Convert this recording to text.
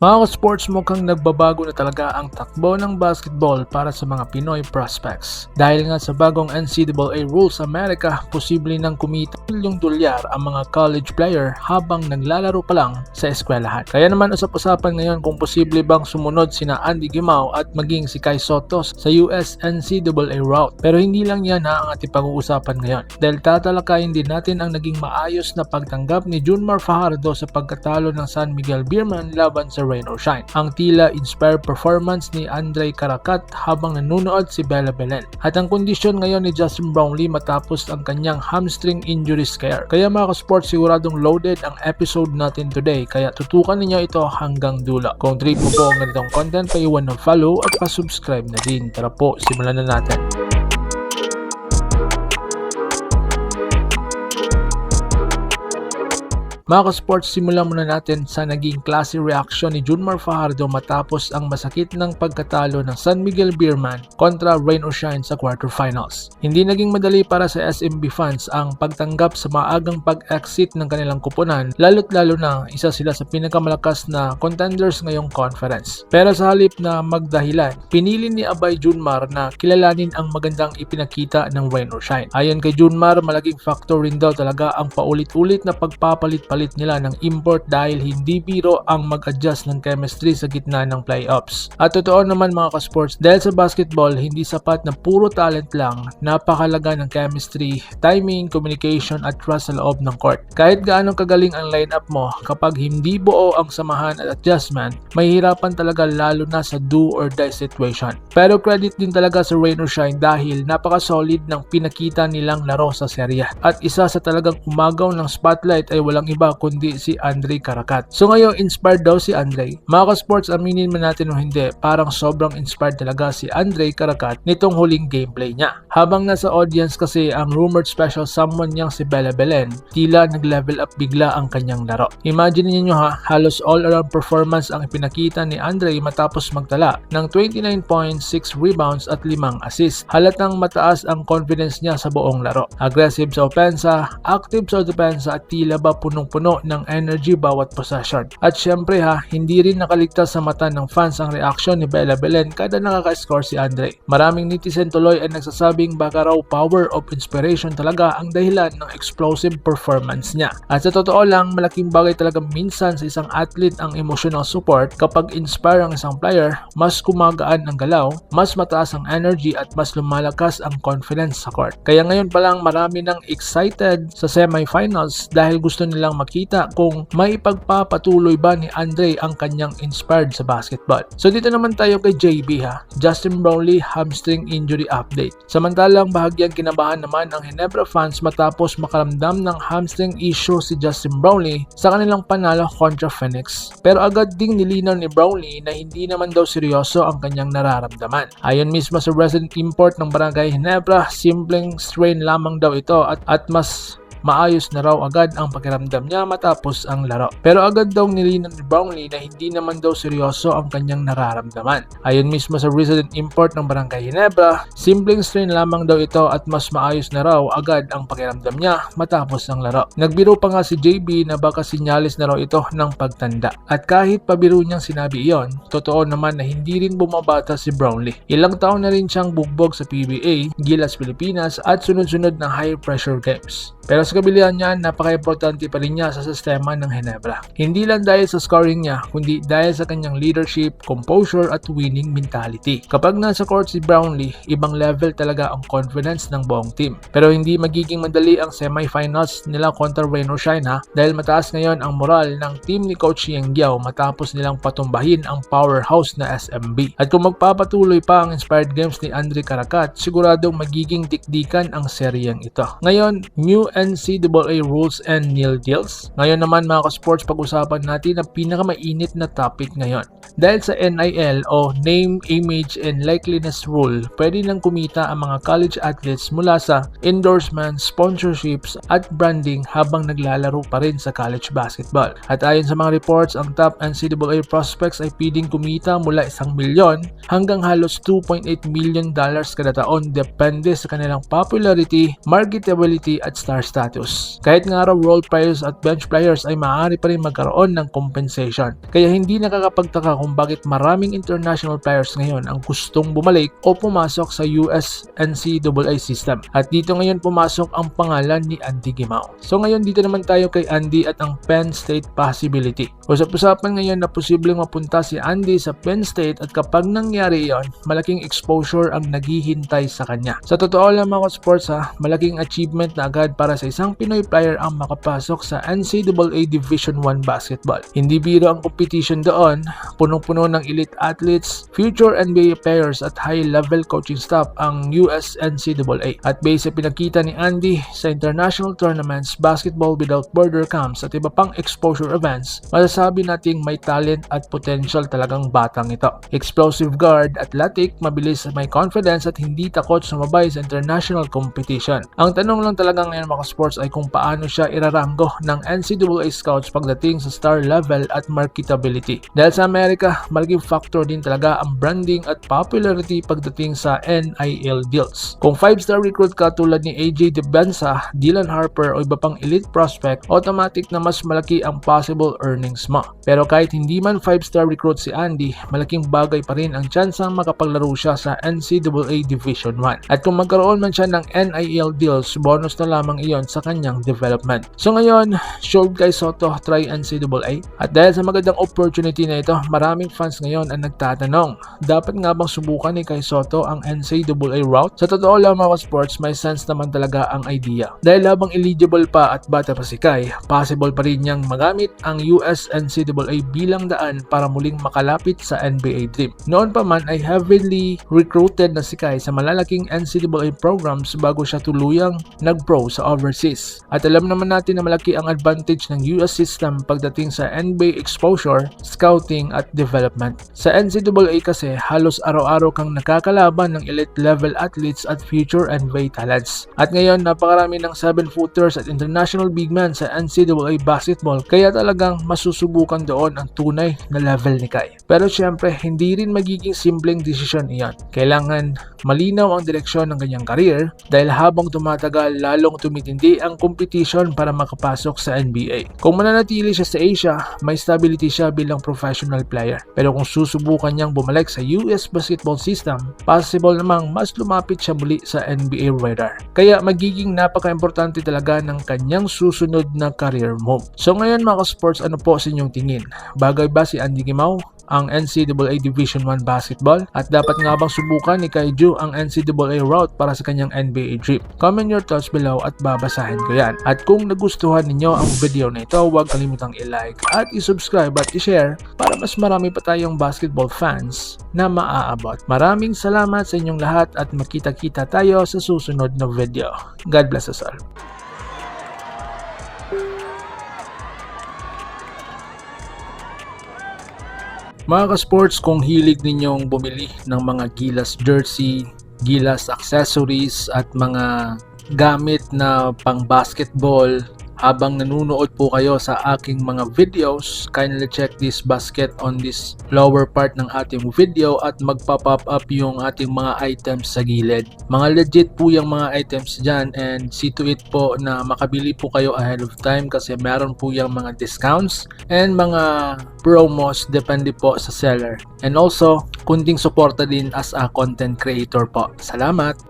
Mga sports mukhang nagbabago na talaga ang takbo ng basketball para sa mga Pinoy prospects. Dahil nga sa bagong NCAA rules sa Amerika, posible nang kumita milyong dolyar ang mga college player habang naglalaro pa lang sa eskwelahan. Kaya naman usap-usapan ngayon kung posible bang sumunod sina Andy Gimao at maging si Kai Sotos sa US NCAA route. Pero hindi lang yan ang ating pag-uusapan ngayon. Dahil tatalakayin din natin ang naging maayos na pagtanggap ni Junmar Fajardo sa pagkatalo ng San Miguel Beerman laban sa Rain or Shine. Ang tila inspired performance ni Andre Caracat habang nanonood si Bella Belen. At ang kondisyon ngayon ni Justin Brownlee matapos ang kanyang hamstring injury scare. Kaya mga ka-sports, siguradong loaded ang episode natin today. Kaya tutukan ninyo ito hanggang dulo. Kung trip mo po ang ganitong content, paiwan ng follow at pa-subscribe na din. Tara po, simulan na natin. Mga ka-sports, simulan muna natin sa naging klase reaction ni Junmar Fajardo matapos ang masakit ng pagkatalo ng San Miguel Beerman kontra Rain or Shine sa quarterfinals. Hindi naging madali para sa SMB fans ang pagtanggap sa maagang pag-exit ng kanilang kupunan, lalo't-lalo na isa sila sa pinakamalakas na contenders ngayong conference. Pero sa halip na magdahilan, pinili ni Abay Junmar na kilalanin ang magandang ipinakita ng Rain or Shine. Ayon kay Junmar, malaking factor rin daw talaga ang paulit-ulit na pagpapalit-palit nila ng import dahil hindi biro ang mag-adjust ng chemistry sa gitna ng playoffs. At totoo naman mga ka-sports, dahil sa basketball, hindi sapat na puro talent lang, napakalaga ng chemistry, timing, communication at trust sa loob ng court. Kahit gaano kagaling ang lineup mo, kapag hindi buo ang samahan at adjustment, mahihirapan talaga lalo na sa do or die situation. Pero credit din talaga sa Rain or Shine dahil napaka-solid ng pinakita nilang laro sa serya. At isa sa talagang umagaw ng spotlight ay walang iba kundi si Andre Caracat. So ngayon, inspired daw si Andre. Mga ka-sports, aminin man natin o hindi, parang sobrang inspired talaga si Andre Caracat nitong huling gameplay niya. Habang nasa audience kasi ang rumored special someone niyang si Bella Belen, tila nag-level up bigla ang kanyang laro. Imagine niyo halos all-around performance ang ipinakita ni Andre matapos magtala ng 29.6 rebounds at 5 assists. Halatang mataas ang confidence niya sa buong laro. Aggressive sa opensa, active sa depensa at tila ba punong-puno ng energy bawat possession. At syempre hindi rin nakaligtas sa mata ng fans ang reaksyon ni Bella Belen kada nakaka-score si Andre. Maraming netizen tuloy ay nagsasabing baka raw power of inspiration talaga ang dahilan ng explosive performance niya. At sa totoo lang, malaking bagay talaga minsan sa isang athlete ang emotional support. Kapag inspire ang isang player, mas kumagaan ang galaw, mas mataas ang energy at mas lumalakas ang confidence sa court. Kaya ngayon pa lang marami nang excited sa semifinals dahil gusto nilang makita kung may pagpapatuloy ba ni Andre ang kanyang inspired sa basketball. So dito naman tayo kay JB Justin Brownlee hamstring injury update. Samantalang bahagyang kinabahan naman ang Ginebra fans matapos makaramdam ng hamstring issue si Justin Brownlee sa kanilang panalo kontra Phoenix. Pero agad ding nilinaw ni Brownlee na hindi naman daw seryoso ang kanyang nararamdaman. Ayon mismo sa resident import ng Barangay Ginebra, simpleng strain lamang daw ito at mas maayos na raw agad ang pakiramdam niya matapos ang laro. Pero agad daw nilinaw ni Brownlee na hindi naman daw seryoso ang kanyang nararamdaman. Ayon mismo sa resident import ng Barangay Ginebra, simpleng strain lamang daw ito at mas maayos na raw agad ang pakiramdam niya matapos ang laro. Nagbiro pa nga si JB na baka sinyalis na raw ito ng pagtanda. At kahit pabiro niyang sinabi iyon, totoo naman na hindi rin bumabata si Brownlee. Ilang taon na rin siyang bugbog sa PBA, Gilas Pilipinas at sunod-sunod na high pressure games. Pero sa kabilihan niya, napaka-importante pa rin niya sa sistema ng Ginebra. Hindi lang dahil sa scoring niya, kundi dahil sa kanyang leadership, composure at winning mentality. Kapag nasa court si Brownlee, ibang level talaga ang confidence ng buong team. Pero hindi magiging madali ang semifinals nila kontra Rain or Shine dahil mataas ngayon ang moral ng team ni Coach Yeng Giao matapos nilang patumbahin ang powerhouse na SMB. At kung magpapatuloy pa ang inspired games ni Andre Caracat, siguradong magiging dikdikan ang seryeng ito. Ngayon, new NCAA rules and nil deals. Ngayon naman mga ka-sports, pag-usapan natin ang pinakamainit na topic ngayon. Dahil sa NIL o Name, Image, and Likeliness Rule, pwede nang kumita ang mga college athletes mula sa endorsements, sponsorships, at branding habang naglalaro pa rin sa college basketball. At ayon sa mga reports, ang top NCAA prospects ay pwedeng kumita mula 1 milyon hanggang halos $2.8 million kada taon depende sa kanilang popularity, marketability, at star status. Kahit nga raw role players at bench players ay maaari pa rin magkaroon ng compensation. Kaya hindi nakakapagtaka kung bakit maraming international players ngayon ang gustong bumalik o pumasok sa US NCAA system. At dito ngayon pumasok ang pangalan ni Andy Gimao. So ngayon dito naman tayo kay Andy at ang Penn State possibility. Usap-usapan ngayon na posibleng mapunta si Andy sa Penn State at kapag nangyari yon, malaking exposure ang naghihintay sa kanya. Sa totoo lang mga sports malaking achievement na agad para sa isang Pinoy player ang makapasok sa NCAA Division I basketball. Hindi biro ang competition doon, punong-puno ng elite athletes, future NBA players at high-level coaching staff ang US NCAA. At base sa pinakita ni Andy sa international tournaments, basketball without border camps at iba pang exposure events, masasabi nating may talent at potential talagang batang ito. Explosive guard, athletic, mabilis, may confidence at hindi takot sumabay sa international competition. Ang tanong lang talaga ngayon mga sports ay kung paano siya iraranggo ng NCAA scouts pagdating sa star level at marketability. Dahil sa Amerika, malaking factor din talaga ang branding at popularity pagdating sa NIL deals. Kung 5-star recruit ka tulad ni AJ DeBenza, Dylan Harper o iba pang elite prospect, automatic na mas malaki ang possible earnings mo. Pero kahit hindi man 5-star recruit si Andy, malaking bagay pa rin ang tsansang makapaglaro siya sa NCAA Division I. At kung magkaroon man siya ng NIL deals, bonus na lamang iyon sa kanyang development. So ngayon, should kay Soto try NCAA? At dahil sa magandang opportunity na ito, maraming fans ngayon ang nagtatanong, dapat nga bang subukan ni Kai Soto ang NCAA route? Sa totoo lang mga sports, may sense naman talaga ang idea. Dahil habang eligible pa at bata pa si Kai, possible pa rin niyang magamit ang US NCAA bilang daan para muling makalapit sa NBA dream. Noon pa man ay heavily recruited na si Kai sa malalaking NCAA programs bago siya tuluyang nag-pro sa overseas. At alam naman natin na malaki ang advantage ng US system pagdating sa NBA exposure, scouting at development. Sa NCAA kasi halos araw-araw kang nakakalaban ng elite level athletes at future NBA talents. At ngayon napakarami ng 7-footers at international big men sa NCAA basketball kaya talagang masusubukan doon ang tunay na level ni Kai. Pero syempre hindi rin magiging simpleng desisyon iyan. Kailangan malinaw ang direksyon ng kanyang career dahil habang tumatagal lalong tumitindi ang competition para makapasok sa NBA. Kung mananatili siya sa Asia, may stability siya bilang professional player. Pero kung susubukan niyang bumalik sa US basketball system, possible namang mas lumapit siya muli sa NBA radar. Kaya magiging napaka-importante talaga ng kanyang susunod na career move. So ngayon mga sports, ano po sa inyong tingin? Bagay ba si Andy Gimao ang NCAA Division I basketball? At dapat nga bang subukan ni Kaiju ang NCAA route para sa kanyang NBA dream? Comment your thoughts below at babasahin ko yan. At kung nagustuhan ninyo ang video na ito, huwag kalimutang i-like at i-subscribe at i-share para mas marami pa tayong basketball fans na maaabot. Maraming salamat sa inyong lahat at makita-kita tayo sa susunod na video. God bless us all. Mga ka-sports, kung hilig ninyong bumili ng mga Gilas jersey, Gilas accessories at mga gamit na pang basketball, habang nanunood po kayo sa aking mga videos, kindly check this basket on this lower part ng ating video at magpa-pop up yung ating mga items sa gilid. Mga legit po yung mga items dyan and see to it po na makabili po kayo ahead of time kasi meron po yung mga discounts and mga promos depende po sa seller. And also, kunting suporta din as a content creator po. Salamat!